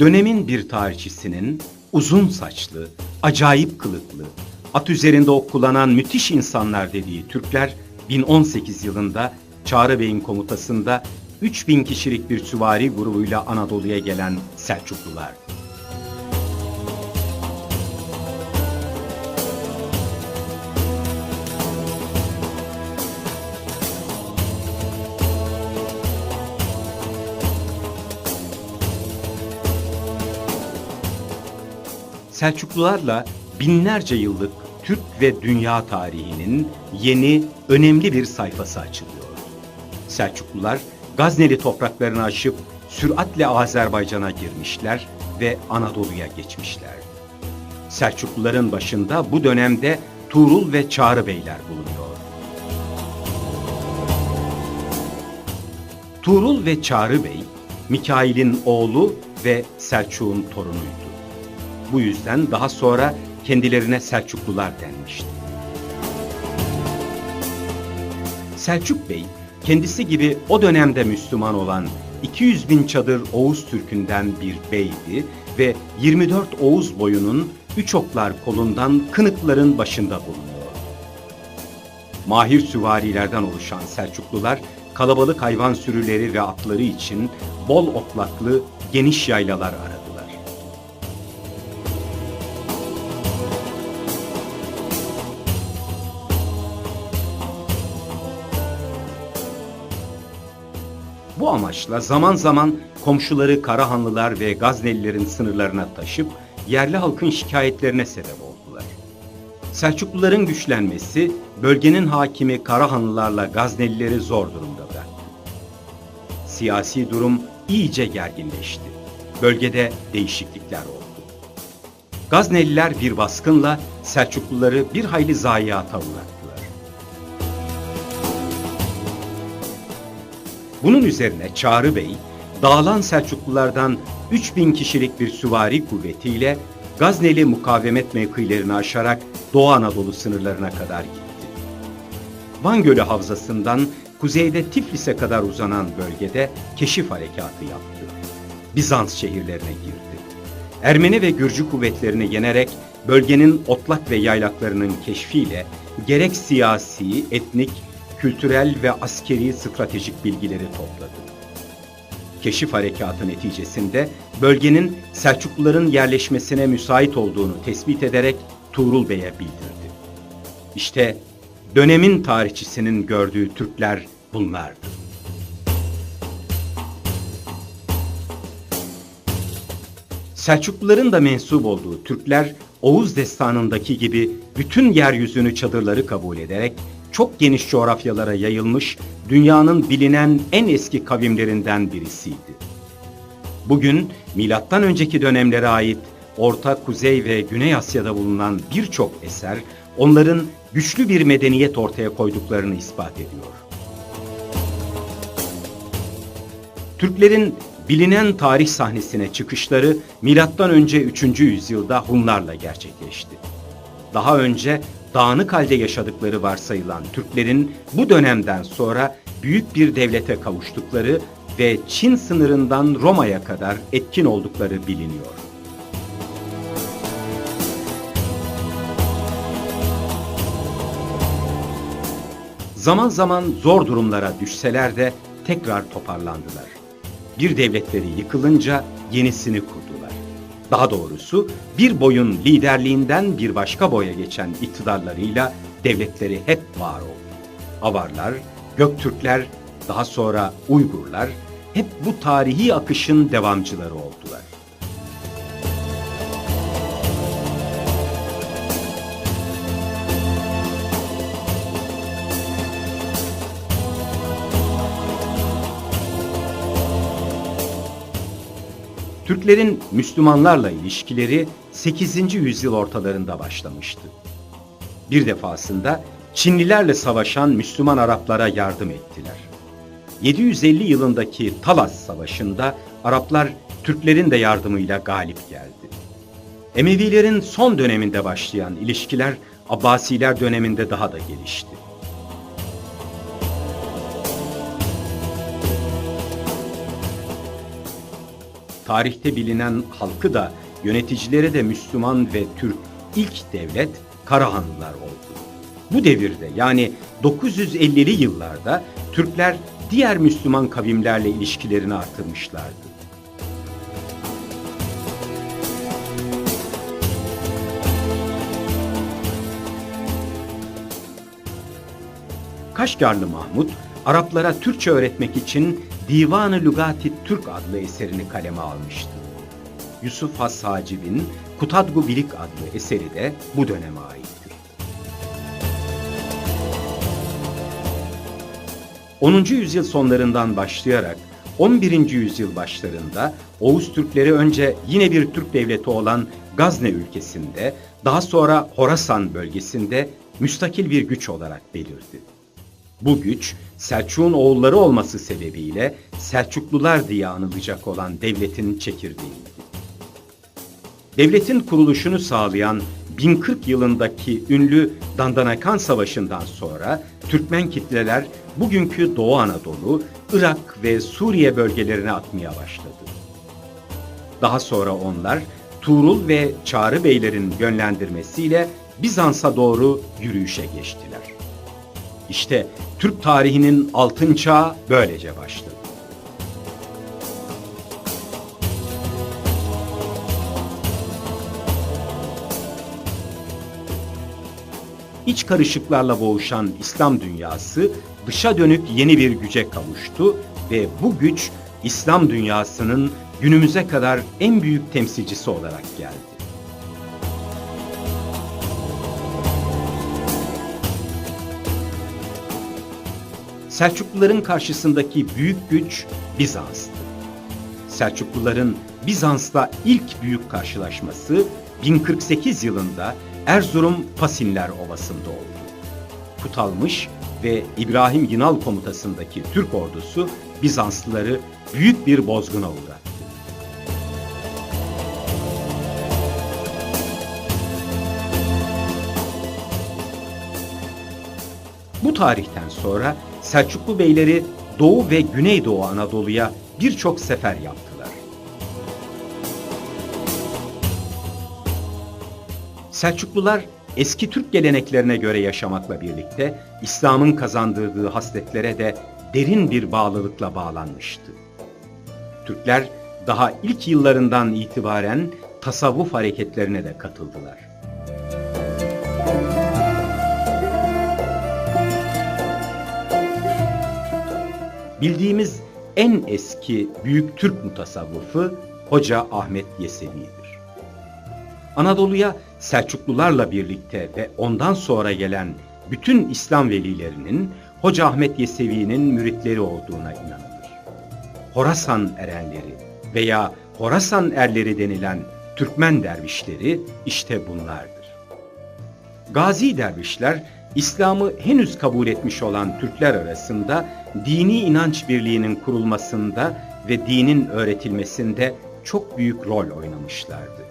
Dönemin bir tarihçisinin uzun saçlı, acayip kılıklı, at üzerinde ok kullanan müthiş insanlar dediği Türkler 1018 yılında Çağrı Bey'in komutasında 3000 kişilik bir süvari grubuyla Anadolu'ya gelen Selçuklular. Selçuklularla binlerce yıllık Türk ve dünya tarihinin yeni, önemli bir sayfası açılıyor. Selçuklular Gazneli topraklarını aşıp süratle Azerbaycan'a girmişler ve Anadolu'ya geçmişler. Selçukluların başında bu dönemde Tuğrul ve Çağrı Beyler bulunuyor. Tuğrul ve Çağrı Bey, Mikail'in oğlu ve Selçuk'un torunuydu. Bu yüzden daha sonra kendilerine Selçuklular denmişti. Selçuk Bey, kendisi gibi o dönemde Müslüman olan 200 bin çadır Oğuz Türk'ünden bir beydi ve 24 Oğuz boyunun üç oklar kolundan Kınıkların başında bulunuyordu. Mahir süvarilerden oluşan Selçuklular, kalabalık hayvan sürüleri ve atları için bol otlaklı geniş yaylalar aradılar. Bu amaçla zaman zaman komşuları Karahanlılar ve Gaznelilerin sınırlarına taşıp yerli halkın şikayetlerine sebep oldular. Selçukluların güçlenmesi bölgenin hakimi Karahanlılarla Gaznelileri zor durumda bıraktı. Siyasi durum iyice gerginleşti. Bölgede değişiklikler oldu. Gazneliler bir baskınla Selçukluları bir hayli zayiata uğrattılar. Bunun üzerine Çağrı Bey, dağılan Selçuklulardan 3000 kişilik bir süvari kuvvetiyle Gazneli mukavemet mevkilerini aşarak Doğu Anadolu sınırlarına kadar gitti. Van Gölü havzasından kuzeyde Tiflis'e kadar uzanan bölgede keşif harekatı yaptı. Bizans şehirlerine girdi. Ermeni ve Gürcü kuvvetlerini yenerek bölgenin otlak ve yaylaklarının keşfiyle gerek siyasi, etnik, kültürel ve askeri stratejik bilgileri topladı. Keşif harekatı neticesinde bölgenin Selçukluların yerleşmesine müsait olduğunu tespit ederek Tuğrul Bey'e bildirdi. İşte dönemin tarihçisinin gördüğü Türkler bunlardı. Selçukluların da mensup olduğu Türkler, Oğuz Destanı'ndaki gibi bütün yeryüzünü çadırları kabul ederek çok geniş coğrafyalara yayılmış dünyanın bilinen en eski kavimlerinden birisiydi. Bugün milattan önceki dönemlere ait Orta, Kuzey ve Güney Asya'da bulunan birçok eser onların güçlü bir medeniyet ortaya koyduklarını ispat ediyor. Türklerin bilinen tarih sahnesine çıkışları milattan önce 3. yüzyılda Hunlarla gerçekleşti. Daha önce dağınık halde yaşadıkları varsayılan Türklerin bu dönemden sonra büyük bir devlete kavuştukları ve Çin sınırından Roma'ya kadar etkin oldukları biliniyor. Zaman zaman zor durumlara düşseler de tekrar toparlandılar. Bir devletleri yıkılınca yenisini kurdular. Daha doğrusu bir boyun liderliğinden bir başka boya geçen iktidarlarıyla devletleri hep var oldu. Avarlar, Göktürkler, daha sonra Uygurlar hep bu tarihi akışın devamcıları oldular. Türklerin Müslümanlarla ilişkileri 8. yüzyıl ortalarında başlamıştı. Bir defasında Çinlilerle savaşan Müslüman Araplara yardım ettiler. 750 yılındaki Talas Savaşı'nda Araplar Türklerin de yardımıyla galip geldi. Emevilerin son döneminde başlayan ilişkiler Abbasiler döneminde daha da gelişti. tarihte bilinen halkı da yöneticileri de Müslüman ve Türk ilk devlet Karahanlılar oldu. Bu devirde yani 950'li yıllarda Türkler diğer Müslüman kavimlerle ilişkilerini artırmışlardı. Kaşgarlı Mahmud, Araplara Türkçe öğretmek için Divan-ı Lügati Türk adlı eserini kaleme almıştı. Yusuf Has Hacib'in Kutadgu Bilik adlı eseri de bu döneme aittir. 10. yüzyıl sonlarından başlayarak 11. yüzyıl başlarında Oğuz Türkleri önce yine bir Türk devleti olan Gazne ülkesinde, daha sonra Horasan bölgesinde müstakil bir güç olarak belirdi. Bu güç, Selçuk'un oğulları olması sebebiyle Selçuklular diye anılacak olan devletin çekirdeğiydi. Devletin kuruluşunu sağlayan 1040 yılındaki ünlü Dandanakan Savaşı'ndan sonra Türkmen kitleler bugünkü Doğu Anadolu, Irak ve Suriye bölgelerine akmaya başladı. Daha sonra onlar Tuğrul ve Çağrı Beylerin yönlendirmesiyle Bizans'a doğru yürüyüşe geçtiler. İşte Türk tarihinin altın çağı böylece başladı. İç karışıklarla boğuşan İslam dünyası dışa dönük yeni bir güce kavuştu ve bu güç İslam dünyasının günümüze kadar en büyük temsilcisi olarak geldi. Selçukluların karşısındaki büyük güç Bizans'tı. Selçukluların Bizans'la ilk büyük karşılaşması 1048 yılında Erzurum Pasinler Ovası'nda oldu. Kutalmış ve İbrahim Yinal komutasındaki Türk ordusu Bizanslıları büyük bir bozguna uğrattı. Bu tarihten sonra Selçuklu beyleri Doğu ve Güneydoğu Anadolu'ya birçok sefer yaptılar. Selçuklular eski Türk geleneklerine göre yaşamakla birlikte İslam'ın kazandırdığı hasletlere de derin bir bağlılıkla bağlanmıştı. Türkler daha ilk yıllarından itibaren tasavvuf hareketlerine de katıldılar. Bildiğimiz en eski büyük Türk mutasavvıfı Hoca Ahmet Yesevi'dir. Anadolu'ya Selçuklularla birlikte ve ondan sonra gelen bütün İslam velilerinin Hoca Ahmet Yesevi'nin müritleri olduğuna inanılır. Horasan erenleri veya Horasan erleri denilen Türkmen dervişleri işte bunlardır. Gazi dervişler, İslam'ı henüz kabul etmiş olan Türkler arasında dini inanç birliğinin kurulmasında ve dinin öğretilmesinde çok büyük rol oynamışlardı.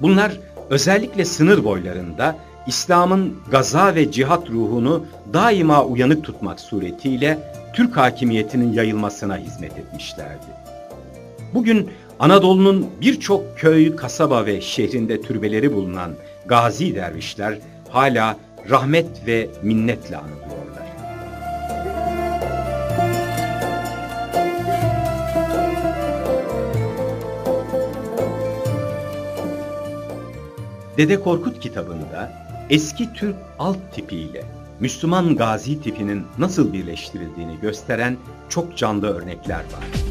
Bunlar özellikle sınır boylarında İslam'ın gaza ve cihat ruhunu daima uyanık tutmak suretiyle Türk hakimiyetinin yayılmasına hizmet etmişlerdi. Bugün Anadolu'nun birçok köy, kasaba ve şehrinde türbeleri bulunan Gazi dervişler hala rahmet ve minnetle anılıyorlar. Dede Korkut kitabında eski Türk alt tipiyle Müslüman gazi tipinin nasıl birleştirildiğini gösteren çok canlı örnekler var.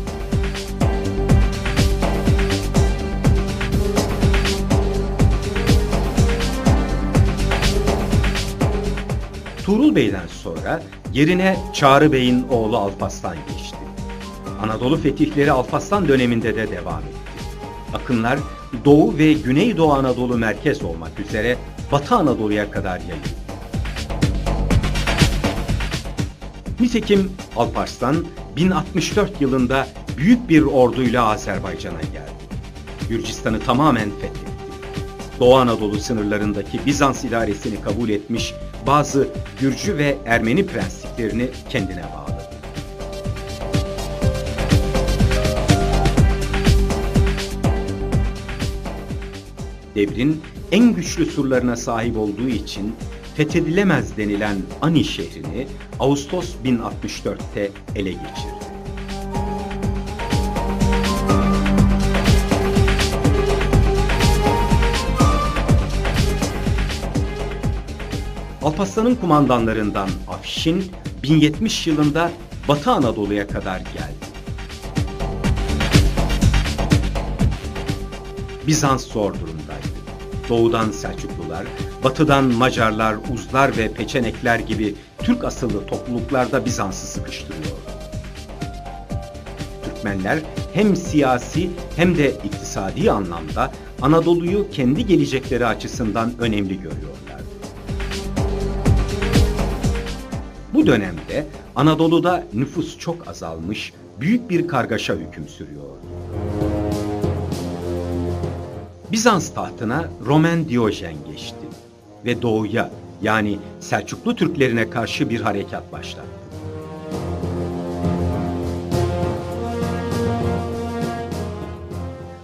Tuğrul Bey'den sonra yerine Çağrı Bey'in oğlu Alparslan geçti. Anadolu fetihleri Alparslan döneminde de devam etti. Akınlar Doğu ve Güneydoğu Anadolu merkez olmak üzere Batı Anadolu'ya kadar yayıldı. Nitekim Alparslan 1064 yılında büyük bir orduyla Azerbaycan'a geldi. Gürcistan'ı tamamen fethetti. Doğu Anadolu sınırlarındaki Bizans idaresini kabul etmiş bazı Gürcü ve Ermeni prensliklerini kendine bağladı. devrin en güçlü surlarına sahip olduğu için fethedilemez denilen Ani şehrini Ağustos 1064'te ele geçirdi. Alparslan'ın kumandanlarından Afşin 1070 yılında Batı Anadolu'ya kadar geldi. Bizans zor durumdaydı. Doğudan Selçuklular, batıdan Macarlar, Uzlar ve Peçenekler gibi Türk asıllı topluluklarda Bizans'ı sıkıştırıyordu. Türkmenler hem siyasi hem de iktisadi anlamda Anadolu'yu kendi gelecekleri açısından önemli görüyorlardı. Bu dönemde Anadolu'da nüfus çok azalmış, büyük bir kargaşa hüküm sürüyordu. Bizans tahtına Roman Diyojen geçti ve doğuya, yani Selçuklu Türklerine karşı bir harekat başlattı.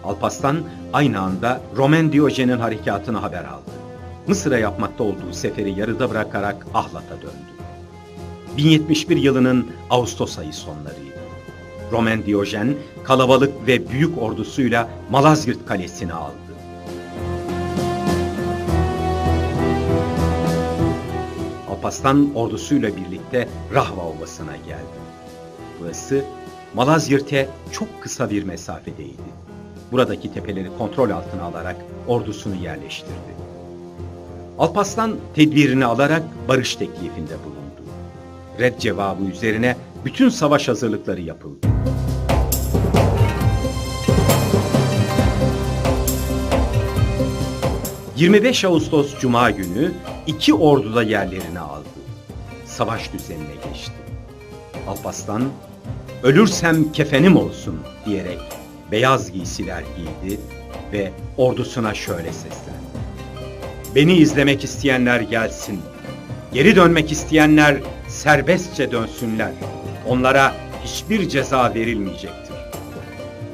Alparslan aynı anda Roman Diyojen'in harekatını haber aldı. Mısır'a yapmakta olduğu seferi yarıda bırakarak Ahlat'a döndü. 1071 yılının Ağustos ayı sonlarıydı. Roman Diyojen kalabalık ve büyük ordusuyla Malazgirt Kalesi'ni aldı. Alparslan ordusuyla birlikte Rahva Ovası'na geldi. Burası Malazgirt'e çok kısa bir mesafedeydi. Buradaki tepeleri kontrol altına alarak ordusunu yerleştirdi. Alparslan tedbirini alarak barış teklifinde bulundu. Red cevabı üzerine bütün savaş hazırlıkları yapıldı. ...25 Ağustos Cuma günü iki ordu da yerlerini aldı. Savaş düzenine geçti. Alparslan, "Ölürsem kefenim olsun" diyerek beyaz giysiler giydi ve ordusuna şöyle seslendi: "Beni izlemek isteyenler gelsin. Geri dönmek isteyenler serbestçe dönsünler. Onlara hiçbir ceza verilmeyecektir.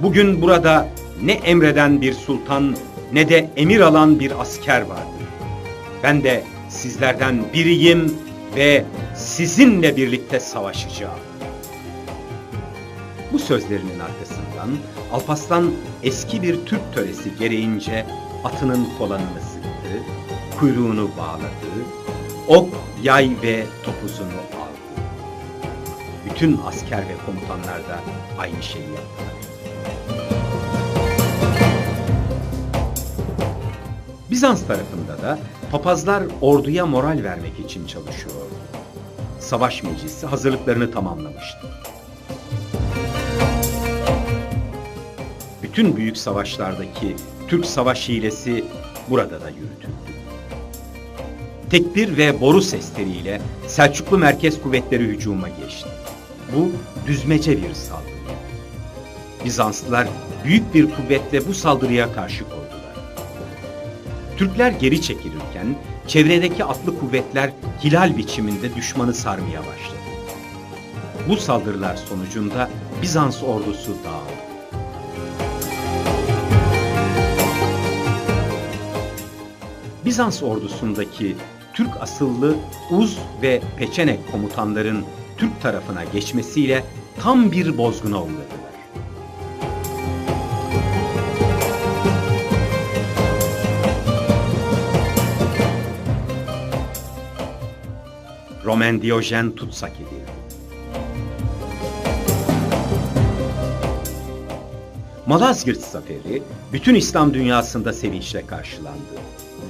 Bugün burada ne emreden bir sultan ne de emir alan bir asker vardır. Ben de sizlerden biriyim ve sizinle birlikte savaşacağım." Bu sözlerinin arkasından Alparslan eski bir Türk töresi gereğince atının kolanını sıktı, kuyruğunu bağladı, ok, yay ve topuzunu aldı. Bütün asker ve komutanlar da aynı şeyi yaptılar. Bizans tarafında da papazlar orduya moral vermek için çalışıyordu. Savaş meclisi hazırlıklarını tamamlamıştı. Bütün büyük savaşlardaki Türk savaş hilesi burada da yürütüldü. Tekbir ve boru sesleriyle Selçuklu merkez kuvvetleri hücuma geçti. Bu düzmece bir saldırı. Bizanslılar büyük bir kuvvetle bu saldırıya karşı koydular. Türkler geri çekilirken çevredeki atlı kuvvetler hilal biçiminde düşmanı sarmaya başladı. Bu saldırılar sonucunda Bizans ordusu dağıldı. Bizans ordusundaki Türk asıllı Uz ve Peçenek komutanların Türk tarafına geçmesiyle tam bir bozguna uğradılar. Roman Diyojen tutsak edildi. Malazgirt Zaferi bütün İslam dünyasında sevinçle karşılandı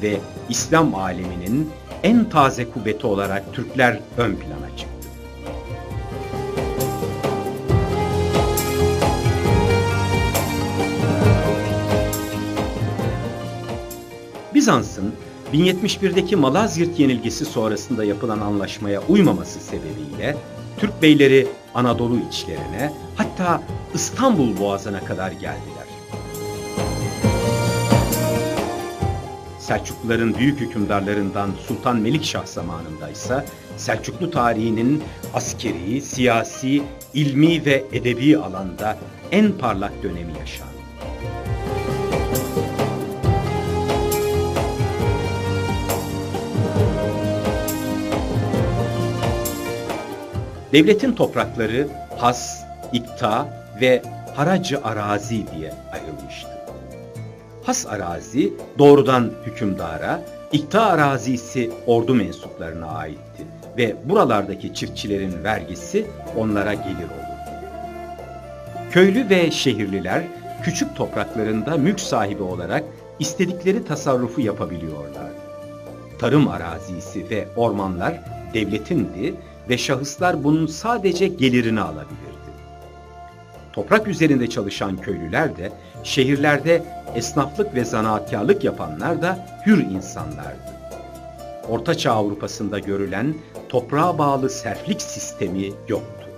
ve İslam aleminin en taze kuvveti olarak Türkler ön plana çıktı. Bizans'ın 1071'deki Malazgirt yenilgisi sonrasında yapılan anlaşmaya uymaması sebebiyle Türk beyleri Anadolu içlerine, hatta İstanbul Boğazı'na kadar geldiler. Selçukluların büyük hükümdarlarından Sultan Melikşah zamanında ise Selçuklu tarihinin askeri, siyasi, ilmi ve edebi alanda en parlak dönemi yaşandı. Devletin toprakları has, ikta ve haracı arazi diye ayrılmıştı. Has arazi doğrudan hükümdara, ikta arazisi ordu mensuplarına aitti ve buralardaki çiftçilerin vergisi onlara gelir olurdu. Köylü ve şehirliler küçük topraklarında mülk sahibi olarak istedikleri tasarrufu yapabiliyorlardı. Tarım arazisi ve ormanlar devletindi ve şahıslar bunun sadece gelirini alabilirdi. Toprak üzerinde çalışan köylüler de, şehirlerde esnaflık ve zanaatkarlık yapanlar da hür insanlardı. Ortaçağ Avrupa'sında görülen toprağa bağlı serflik sistemi yoktu.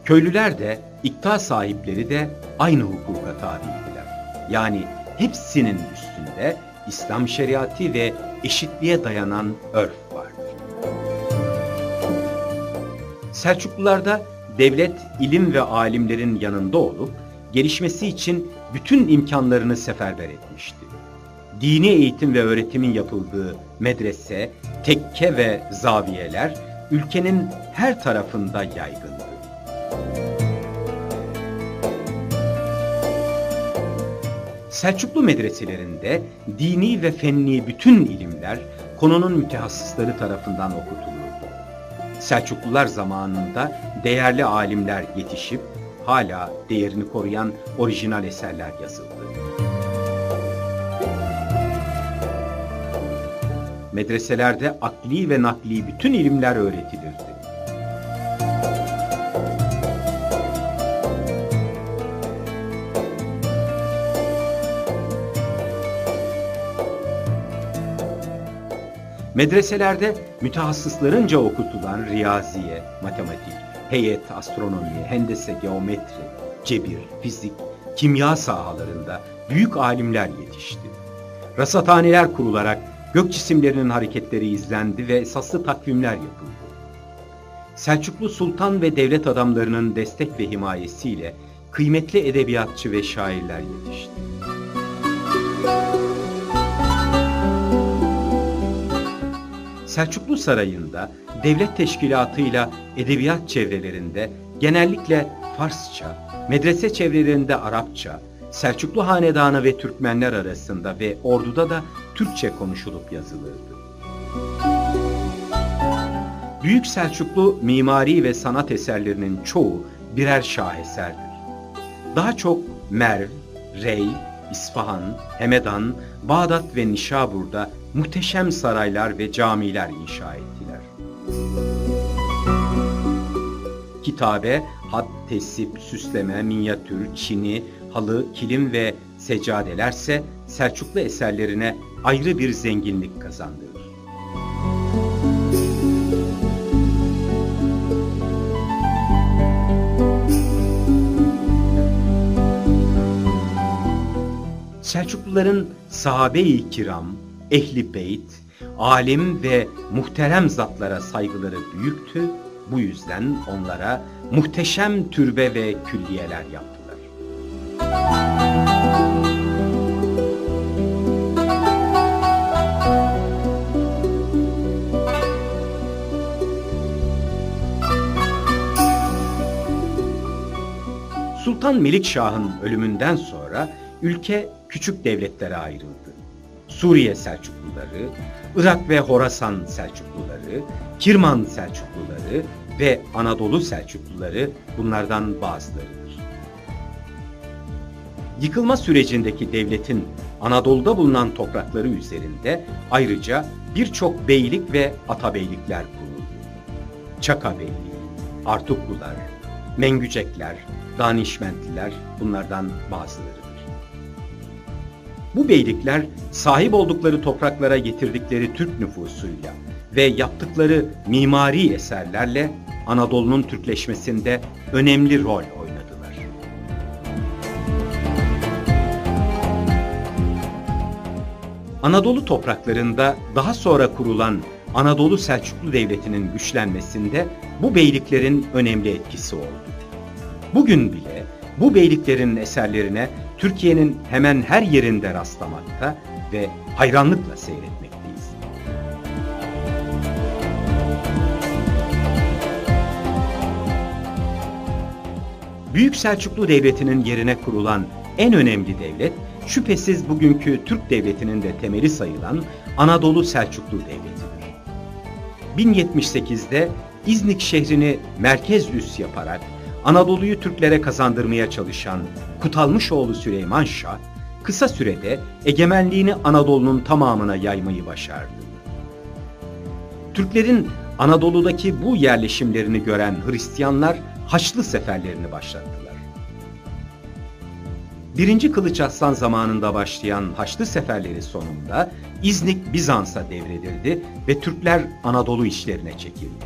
Köylüler de, ikta sahipleri de aynı hukuka tabiydiler. Yani hepsinin üstünde İslam şeriatı ve eşitliğe dayanan örf vardır. Selçuklularda devlet ilim ve alimlerin yanında olup gelişmesi için bütün imkanlarını seferber etmişti. Dini eğitim ve öğretimin yapıldığı medrese, tekke ve zaviyeler ülkenin her tarafında yaygındı. Selçuklu medreselerinde dini ve fenni bütün ilimler konunun mütehassısları tarafından okutulurdu. Selçuklular zamanında değerli alimler yetişip hala değerini koruyan orijinal eserler yazıldı. Medreselerde akli ve nakli bütün ilimler öğretilirdi. Medreselerde mütehassıslarınca okutulan riyaziye, matematik, heyet, astronomi, hendese, geometri, cebir, fizik, kimya sahalarında büyük alimler yetişti. Rasathaneler kurularak gök cisimlerinin hareketleri izlendi ve esaslı takvimler yapıldı. Selçuklu sultan ve devlet adamlarının destek ve himayesiyle kıymetli edebiyatçı ve şairler yetişti. Selçuklu Sarayı'nda devlet teşkilatıyla edebiyat çevrelerinde genellikle Farsça, medrese çevrelerinde Arapça, Selçuklu hanedanı ve Türkmenler arasında ve orduda da Türkçe konuşulup yazılırdı. Büyük Selçuklu mimari ve sanat eserlerinin çoğu birer şaheserdir. Daha çok Merv, Rey, İsfahan, Hemedan, Bağdat ve Nişabur'da muhteşem saraylar ve camiler inşa ettiler. Kitabe, hat, tesip, süsleme, minyatür, çini, halı, kilim ve seccadelerse Selçuklu eserlerine ayrı bir zenginlik kazandırır. Selçukluların sahabe-i kiram, ehli beyt, alim ve muhterem zatlara saygıları büyüktü. Bu yüzden onlara muhteşem türbe ve külliyeler yaptılar. Sultan Melikşah'ın ölümünden sonra ülke küçük devletlere ayrıldı. Suriye Selçukluları, Irak ve Horasan Selçukluları, Kirman Selçukluları ve Anadolu Selçukluları bunlardan bazılarıdır. Yıkılma sürecindeki devletin Anadolu'da bulunan toprakları üzerinde ayrıca birçok beylik ve atabeylikler kuruldu. Çaka Beyliği, Artuklular, Mengücekler, Danişmentliler bunlardan bazılarıdır. Bu beylikler sahip oldukları topraklara getirdikleri Türk nüfusuyla ve yaptıkları mimari eserlerle Anadolu'nun Türkleşmesinde önemli rol oynadılar. Anadolu topraklarında daha sonra kurulan Anadolu Selçuklu Devleti'nin güçlenmesinde bu beyliklerin önemli etkisi oldu. Bugün bile bu beyliklerin eserlerine Türkiye'nin hemen her yerinde rastlamakta ve hayranlıkla seyretmekteyiz. Büyük Selçuklu Devleti'nin yerine kurulan en önemli devlet, şüphesiz bugünkü Türk Devleti'nin de temeli sayılan Anadolu Selçuklu Devleti'dir. 1078'de İznik şehrini merkez üs yaparak Anadolu'yu Türklere kazandırmaya çalışan Kutalmışoğlu Süleyman Şah, kısa sürede egemenliğini Anadolu'nun tamamına yaymayı başardı. Türklerin Anadolu'daki bu yerleşimlerini gören Hristiyanlar Haçlı seferlerini başlattılar. 1. Kılıç Arslan zamanında başlayan Haçlı seferleri sonunda İznik Bizans'a devredildi ve Türkler Anadolu işlerine çekildi.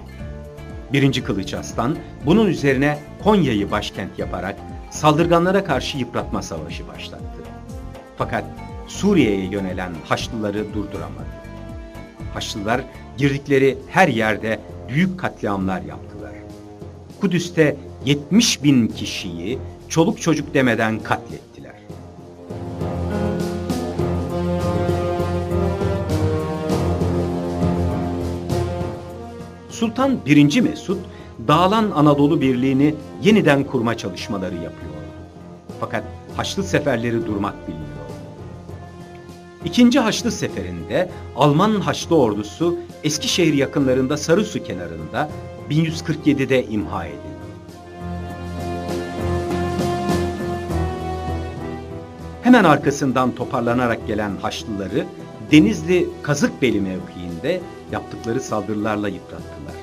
1. Kılıç Arslan bunun üzerine Konya'yı başkent yaparak saldırganlara karşı yıpratma savaşı başlattı. Fakat Suriye'ye yönelen Haçlıları durduramadı. Haçlılar girdikleri her yerde büyük katliamlar yaptılar. Kudüs'te 70.000 kişiyi çoluk çocuk demeden katlettiler. Sultan 1. Mesud, dağılan Anadolu Birliği'ni yeniden kurma çalışmaları yapıyor. Fakat Haçlı seferleri durmak bilmiyor. 2. Haçlı Seferi'nde Alman Haçlı ordusu Eskişehir yakınlarında Sarısu kenarında 1147'de imha edildi. Hemen arkasından toparlanarak gelen Haçlıları Denizli Kazıkbeli mevkiinde yaptıkları saldırılarla yıprattılar.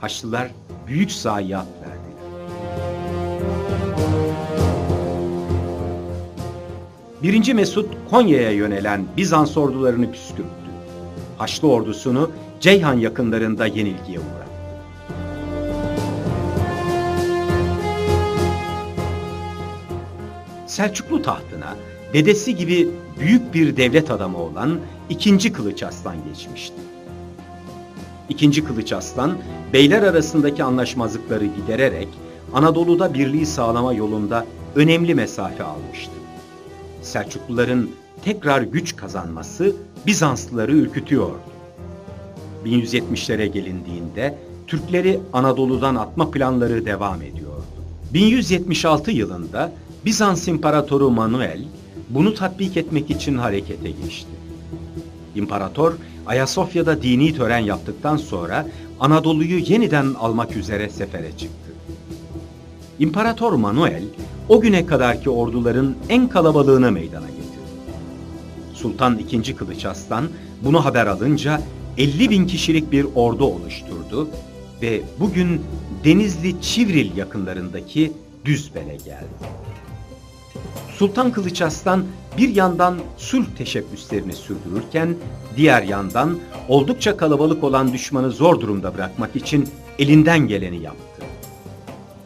Haçlılar büyük zayiat verdiler. 1. Mesud Konya'ya yönelen Bizans ordularını püskürttü. Haçlı ordusunu Ceyhan yakınlarında yenilgiye uğrattı. Selçuklu tahtına dedesi gibi büyük bir devlet adamı olan 2. Kılıç Arslan geçmişti. 2. Kılıç Arslan, beyler arasındaki anlaşmazlıkları gidererek Anadolu'da birliği sağlama yolunda önemli mesafe almıştı. Selçukluların tekrar güç kazanması Bizanslıları ürkütüyordu. 1170'lere gelindiğinde Türkleri Anadolu'dan atma planları devam ediyordu. 1176 yılında Bizans İmparatoru Manuel bunu tatbik etmek için harekete geçti. İmparator Ayasofya'da dini tören yaptıktan sonra Anadolu'yu yeniden almak üzere sefere çıktı. İmparator Manuel o güne kadarki orduların en kalabalığını meydana getirdi. Sultan II. Kılıç Arslan bunu haber alınca 50.000 kişilik bir ordu oluşturdu ve bugün Denizli Çivril yakınlarındaki Düzbel'e geldi. Sultan Kılıç Arslan bir yandan sulh teşebbüslerini sürdürürken diğer yandan oldukça kalabalık olan düşmanı zor durumda bırakmak için elinden geleni yaptı.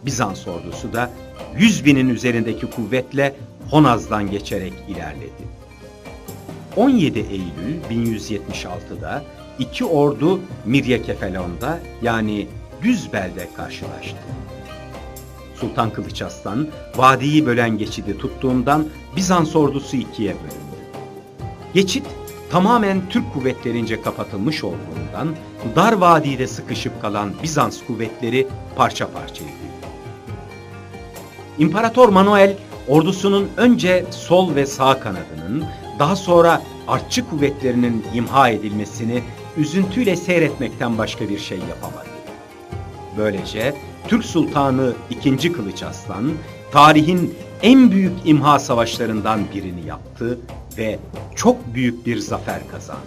Bizans ordusu da 100.000'in üzerindeki kuvvetle Honaz'dan geçerek ilerledi. 17 Eylül 1176'da iki ordu Miryekefalon'da yani Düzbel'de karşılaştı. Sultan Kılıç Arslan vadiyi bölen geçidi tuttuğundan Bizans ordusu ikiye bölündü. Geçit tamamen Türk kuvvetlerince kapatılmış olduğundan dar vadide sıkışıp kalan Bizans kuvvetleri parça parça edildi. İmparator Manuel ordusunun önce sol ve sağ kanadının daha sonra artçı kuvvetlerinin imha edilmesini üzüntüyle seyretmekten başka bir şey yapamadı. Böylece Türk Sultanı II. Kılıç Arslan tarihin en büyük imha savaşlarından birini yaptı ve çok büyük bir zafer kazandı.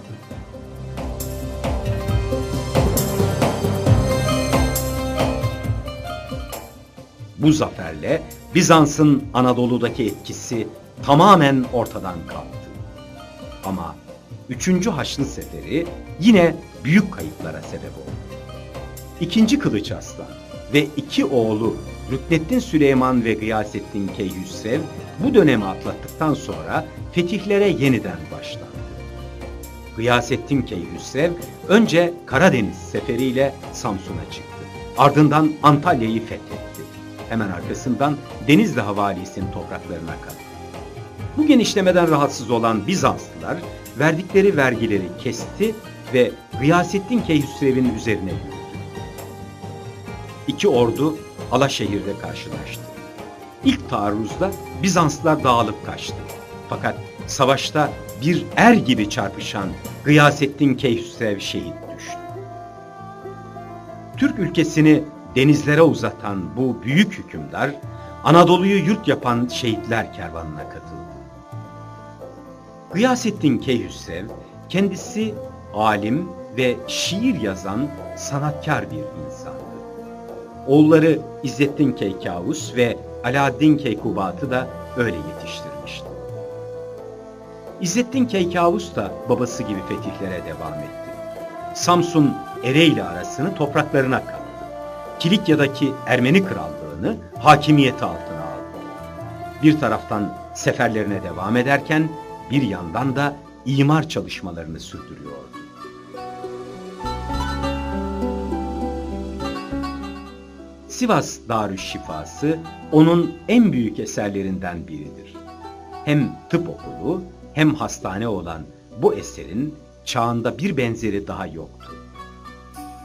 Bu zaferle Bizans'ın Anadolu'daki etkisi tamamen ortadan kalktı. Ama 3. Haçlı Seferi yine büyük kayıplara sebep oldu. II. Kılıç Arslan ve iki oğlu Rükneddin Süleyman ve Gıyasettin Keyhüsrev bu dönemi atlattıktan sonra fetihlere yeniden başlandı. Gıyasettin Keyhüsrev önce Karadeniz seferiyle Samsun'a çıktı. Ardından Antalya'yı fethetti. Hemen arkasından Denizli Havalisi'nin topraklarına kalktı. Bu genişlemeden rahatsız olan Bizanslılar verdikleri vergileri kesti ve Gıyasettin Keyhüsrev'in üzerine yürüdü. İki ordu Alaşehir'de karşılaştı. İlk taarruzda Bizanslılar dağılıp kaçtı. Fakat savaşta bir er gibi çarpışan Gıyasettin Keyhüsrev şehit düştü. Türk ülkesini denizlere uzatan bu büyük hükümdar, Anadolu'yu yurt yapan şehitler kervanına katıldı. Gıyasettin Keyhüsrev, kendisi alim ve şiir yazan sanatkar bir insandı. Oğulları İzzettin Keykavus ve Alaaddin Keykubat'ı da öyle yetiştirmişti. İzzettin Keykavus da babası gibi fetihlere devam etti. Samsun Ereğli arasını topraklarına kattı. Kilikya'daki Ermeni krallığını hakimiyeti altına aldı. Bir taraftan seferlerine devam ederken bir yandan da imar çalışmalarını sürdürüyordu. Sivas Darüşşifası onun en büyük eserlerinden biridir. Hem tıp okulu hem hastane olan bu eserin çağında bir benzeri daha yoktu.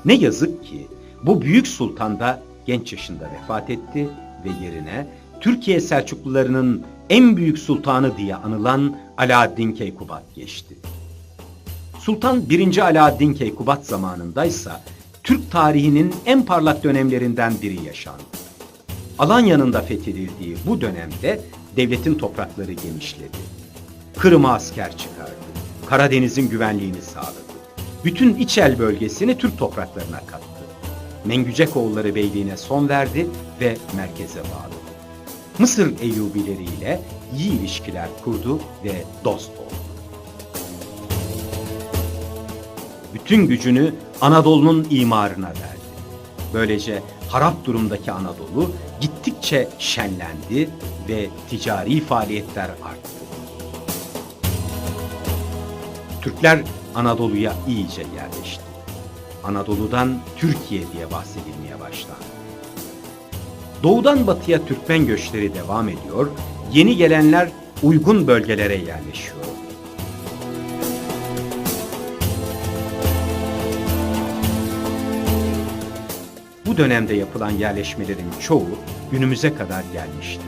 Ne yazık ki bu büyük sultan da genç yaşında vefat etti ve yerine Türkiye Selçuklularının en büyük sultanı diye anılan Alaaddin Keykubat geçti. Sultan 1. Alaaddin Keykubat zamanındaysa Türk tarihinin en parlak dönemlerinden biri yaşandı. Alanya'nın da fethedildiği bu dönemde devletin toprakları genişledi. Kırım'a asker çıkardı. Karadeniz'in güvenliğini sağladı. Bütün İçel bölgesini Türk topraklarına kattı. Mengücekoğulları Beyliğine son verdi ve merkeze bağladı. Mısır Eyyubileriyle iyi ilişkiler kurdu ve dost oldu. Bütün gücünü Anadolu'nun imarına verdi. Böylece harap durumdaki Anadolu gittikçe şenlendi ve ticari faaliyetler arttı. Türkler Anadolu'ya iyice yerleşti. Anadolu'dan Türkiye diye bahsedilmeye başlandı. Doğudan batıya Türkmen göçleri devam ediyor, yeni gelenler uygun bölgelere yerleşiyor. Bu dönemde yapılan yerleşmelerin çoğu günümüze kadar gelmişti.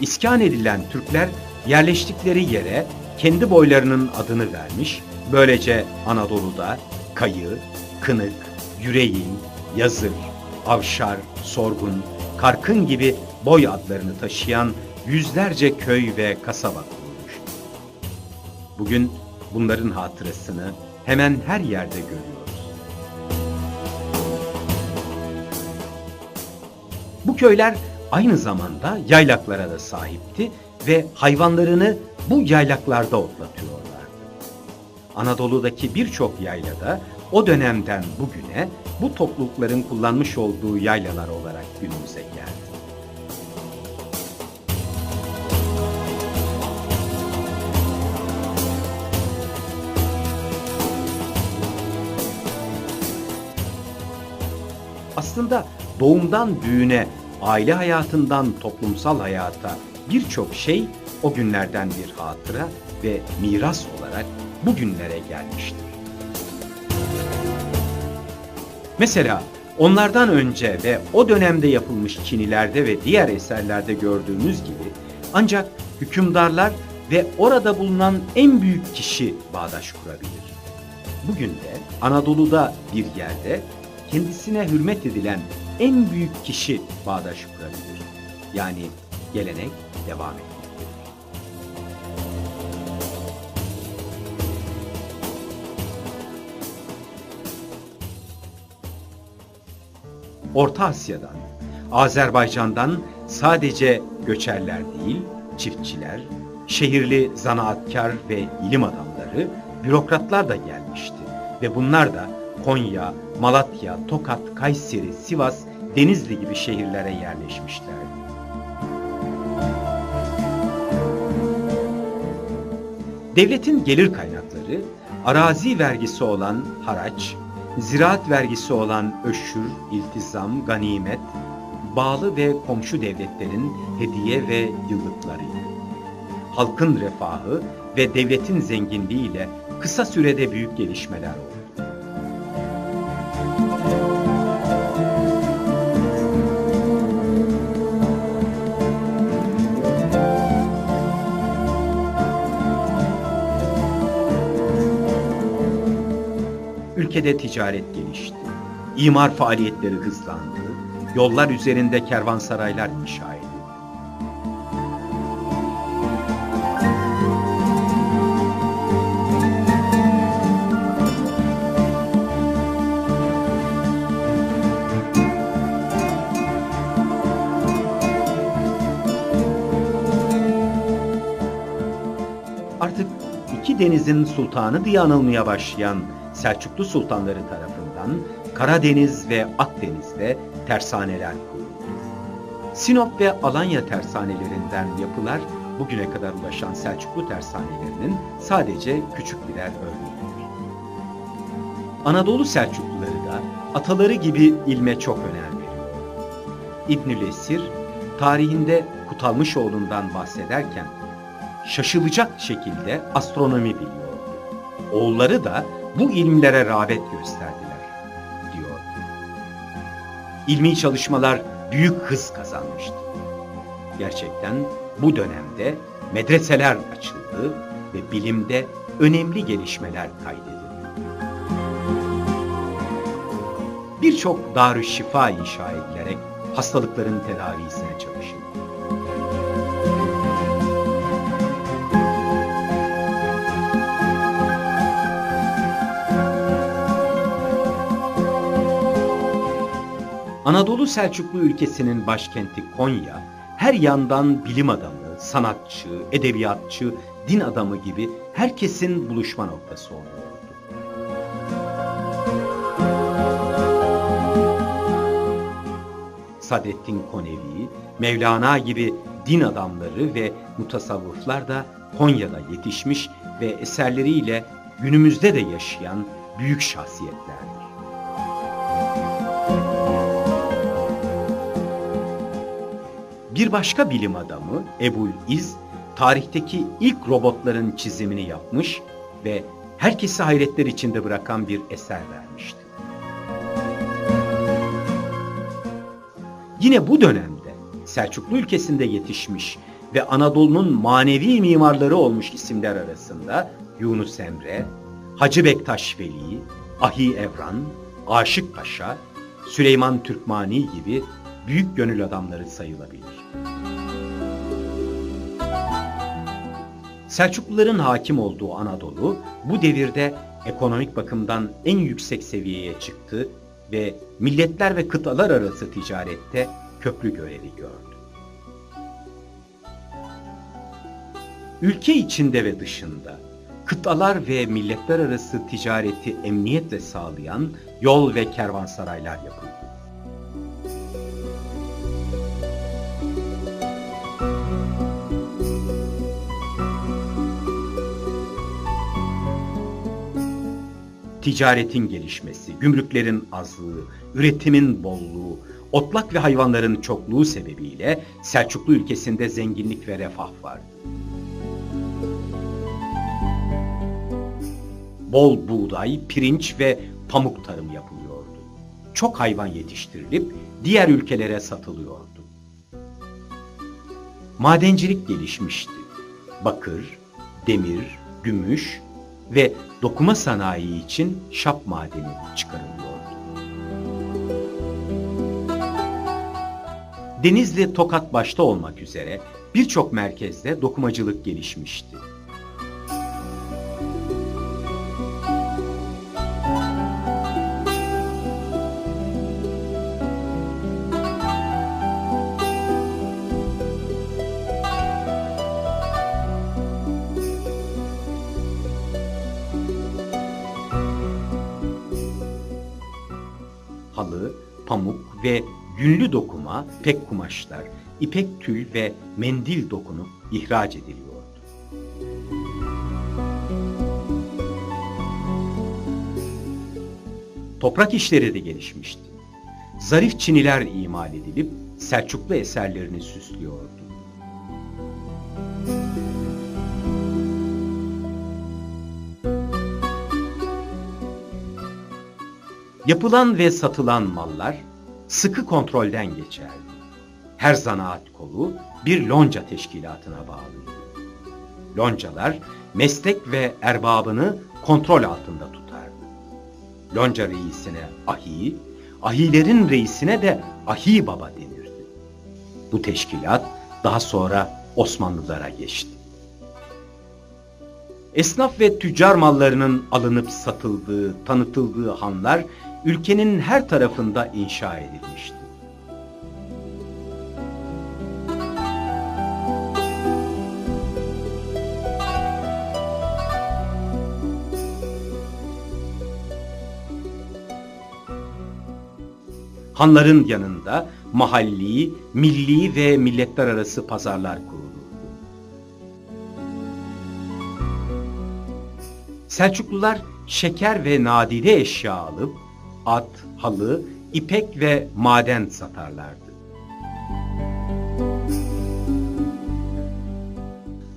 İskan edilen Türkler yerleştikleri yere kendi boylarının adını vermiş, böylece Anadolu'da Kayı, Kınık, Yüreğin, Yazır, Avşar, Sorgun, Karkın gibi boy adlarını taşıyan yüzlerce köy ve kasaba kurulmuştu. Bugün bunların hatırasını hemen her yerde görüyoruz. Bu köyler aynı zamanda yaylaklara da sahipti ve hayvanlarını bu yaylaklarda otlatıyorlardı. Anadolu'daki birçok yaylada o dönemden bugüne bu toplulukların kullanmış olduğu yaylalar olarak günümüze geldi. Aslında doğumdan büyüğüne, aile hayatından toplumsal hayata birçok şey o günlerden bir hatıra ve miras olarak bugünlere gelmiştir. Mesela onlardan önce ve o dönemde yapılmış çinilerde ve diğer eserlerde gördüğümüz gibi ancak hükümdarlar ve orada bulunan en büyük kişi bağdaş kurabilir. Bugün de Anadolu'da bir yerde kendisine hürmet edilen en büyük kişi bağdaş kurabilir. Yani gelenek devam etmektedir. Orta Asya'dan, Azerbaycan'dan sadece göçerler değil, çiftçiler, şehirli zanaatkar ve ilim adamları, bürokratlar da gelmişti. Ve bunlar da Konya, Malatya, Tokat, Kayseri, Sivas, Denizli gibi şehirlere yerleşmişlerdi. Devletin gelir kaynakları, arazi vergisi olan haraç, ziraat vergisi olan öşür, iltizam, ganimet, bağlı ve komşu devletlerin hediye ve yıllıklarıydı. Halkın refahı ve devletin zenginliğiyle kısa sürede büyük gelişmeler oldu. Ülkede ticaret gelişti, imar faaliyetleri hızlandı, yollar üzerinde kervansaraylar inşa edildi. Artık iki denizin sultanı diye anılmaya başlayan Selçuklu sultanları tarafından Karadeniz ve Akdeniz'de tersaneler kuruldu. Sinop ve Alanya tersanelerinden yapılar bugüne kadar ulaşan Selçuklu tersanelerinin sadece küçük birer örneğidir. Anadolu Selçukluları da ataları gibi ilme çok önem veriyor. İbnül Esir tarihinde Kutalmışoğlu'ndan bahsederken şaşılacak şekilde astronomi biliyordu. Oğulları da bu ilimlere rağbet gösterdiler, diyor. İlmi çalışmalar büyük hız kazanmıştı. Gerçekten bu dönemde medreseler açıldı ve bilimde önemli gelişmeler kaydedildi. Birçok darüşşifa inşa edilerek hastalıkların tedavisine çalışıldı. Anadolu Selçuklu ülkesinin başkenti Konya, her yandan bilim adamı, sanatçı, edebiyatçı, din adamı gibi herkesin buluşma noktası oluyordu. Saadettin Konevi, Mevlana gibi din adamları ve mutasavvıflar da Konya'da yetişmiş ve eserleriyle günümüzde de yaşayan büyük şahsiyetlerdir. Bir başka bilim adamı Ebu'l-İz, tarihteki ilk robotların çizimini yapmış ve herkesi hayretler içinde bırakan bir eser vermişti. Yine bu dönemde Selçuklu ülkesinde yetişmiş ve Anadolu'nun manevi mimarları olmuş isimler arasında Yunus Emre, Hacı Bektaş Veli, Ahi Evran, Aşık Paşa, Süleyman Türkmani gibi büyük gönül adamları sayılabilir. Selçukluların hakim olduğu Anadolu bu devirde ekonomik bakımdan en yüksek seviyeye çıktı ve milletler ve kıtalar arası ticarette köprü görevi gördü. Ülke içinde ve dışında kıtalar ve milletler arası ticareti emniyetle sağlayan yol ve kervansaraylar yapıldı. Ticaretin gelişmesi, gümrüklerin azlığı, üretimin bolluğu, otlak ve hayvanların çokluğu sebebiyle Selçuklu ülkesinde zenginlik ve refah vardı. Bol buğday, pirinç ve pamuk tarım yapılıyordu. Çok hayvan yetiştirilip diğer ülkelere satılıyordu. Madencilik gelişmişti. Bakır, demir, gümüş ve dokuma sanayi için şap madeni çıkarılıyordu. Denizli, Tokat başta olmak üzere birçok merkezde dokumacılık gelişmişti. Halı, pamuk ve yünlü dokuma, ipek kumaşlar, ipek tül ve mendil dokunup ihraç ediliyordu. Toprak işleri de gelişmişti. Zarif çiniler imal edilip Selçuklu eserlerini süslüyordu. Yapılan ve satılan mallar sıkı kontrolden geçerdi. Her zanaat kolu bir lonca teşkilatına bağlıydı. Loncalar meslek ve erbabını kontrol altında tutardı. Lonca reisine ahi, ahilerin reisine de ahi baba denirdi. Bu teşkilat daha sonra Osmanlılara geçti. Esnaf ve tüccar mallarının alınıp satıldığı, tanıtıldığı hanlar ülkenin her tarafında inşa edilmişti. Hanların yanında mahalli, milli ve milletler arası pazarlar kurulurdu. Selçuklular şeker ve nadide eşya alıp at, halı, ipek ve maden satarlardı.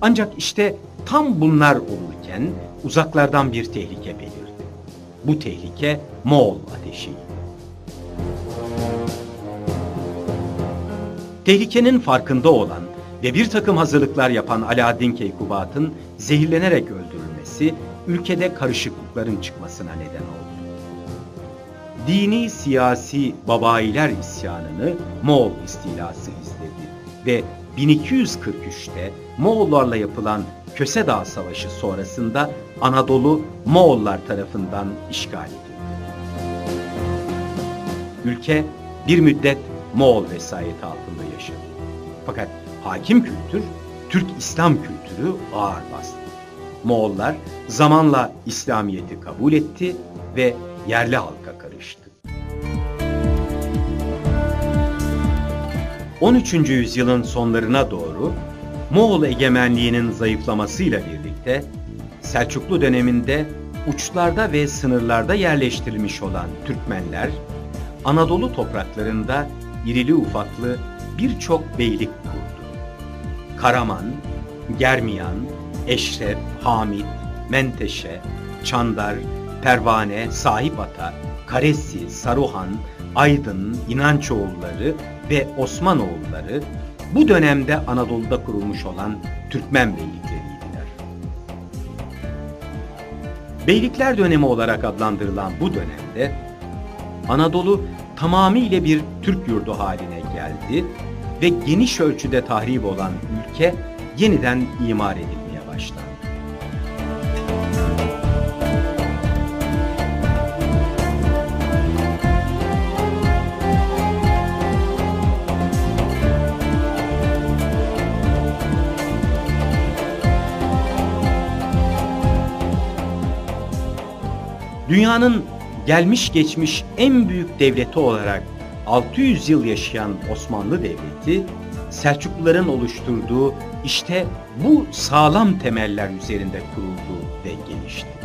Ancak işte tam bunlar olurken uzaklardan bir tehlike belirdi. Bu tehlike Moğol ateşiydi. Tehlikenin farkında olan ve bir takım hazırlıklar yapan Alaaddin Keykubat'ın zehirlenerek öldürülmesi ülkede karışıklıkların çıkmasına neden oldu. Dini siyasi Babayiler isyanını Moğol istilası izledi ve 1243'te Moğollarla yapılan Köse Dağı Savaşı sonrasında Anadolu Moğollar tarafından işgal edildi. Ülke bir müddet Moğol vesayeti altında yaşadı. Fakat hakim kültür, Türk İslam kültürü ağır bastı. Moğollar zamanla İslamiyet'i kabul etti ve yerli halka karıştı. 13. yüzyılın sonlarına doğru Moğol egemenliğinin zayıflamasıyla birlikte Selçuklu döneminde uçlarda ve sınırlarda yerleştirilmiş olan Türkmenler, Anadolu topraklarında irili ufaklı birçok beylik kurdu. Karaman, Germiyan, Eşref, Hamit, Menteşe, Çandar, Pervane, Sahipata, Karesi, Saruhan, Aydın, İnançoğulları ve Osmanoğulları bu dönemde Anadolu'da kurulmuş olan Türkmen beylikleriydiler. Beylikler dönemi olarak adlandırılan bu dönemde Anadolu tamamıyla bir Türk yurdu haline geldi ve geniş ölçüde tahrip olan ülke yeniden imar edilmeye başlandı. Dünyanın gelmiş geçmiş en büyük devleti olarak 600 yıl yaşayan Osmanlı Devleti, Selçukluların oluşturduğu işte bu sağlam temeller üzerinde kuruldu ve gelişti.